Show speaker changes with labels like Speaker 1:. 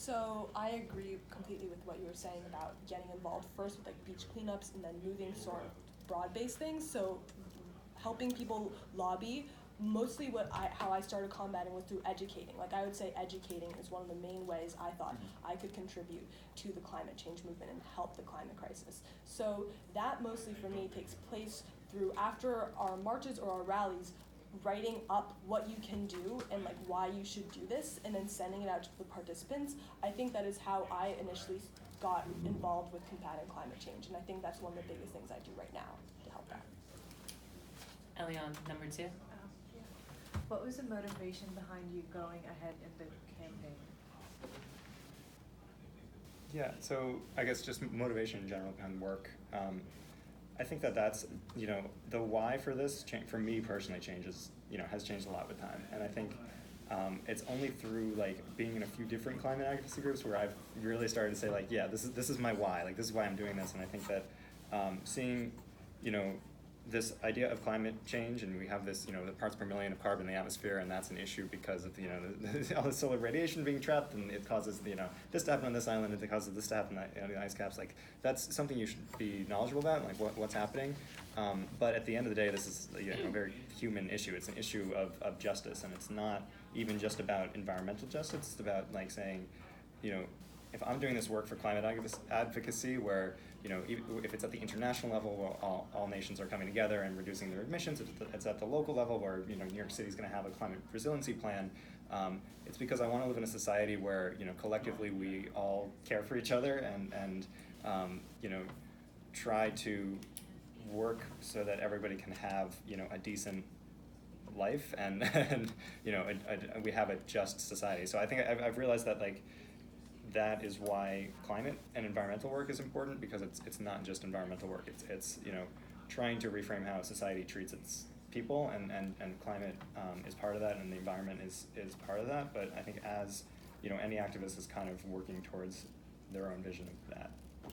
Speaker 1: So I agree completely with what you were saying about getting involved first with like beach cleanups and then moving sort of broad-based things. So helping people lobby, mostly how I started combating was through educating. Like I would say educating is one of the main ways I thought I could contribute to the climate change movement and help the climate crisis. So that mostly for me takes place through after our marches or our rallies, writing up what you can do and like why you should do this and then sending it out to the participants. I think that is how I initially got involved with combating climate change, and I think that's one of the biggest things I do right now to help that.
Speaker 2: Elion, number 2.
Speaker 3: What was the motivation behind you going ahead in the campaign?
Speaker 4: Yeah, so I guess just motivation in general behind work. I think that's, the why for this, for me personally, has changed a lot with time. And I think it's only through like being in a few different climate advocacy groups where I've really started to say like, yeah, this is my why, like this is why I'm doing this. And I think that seeing, this idea of climate change, and we have this, the parts per million of carbon in the atmosphere, and that's an issue because of, all the solar radiation being trapped, and it causes, this to happen on this island, and it causes this to happen on the ice caps. Like, that's something you should be knowledgeable about, like what's happening. But at the end of the day, this is a very human issue. It's an issue of justice, and it's not even just about environmental justice. It's about like saying, if I'm doing this work for climate advocacy where, if it's at the international level where all nations are coming together and reducing their emissions, if it's at the local level where, New York City is going to have a climate resiliency plan, it's because I want to live in a society where, collectively we all care for each other and try to work so that everybody can have, a decent life and we have a just society. So I think I've realized that like, that is why climate and environmental work is important, because it's not just environmental work. It's trying to reframe how society treats its people, and climate is part of that, and the environment is part of that. But I think as any activist is kind of working towards their own vision of that.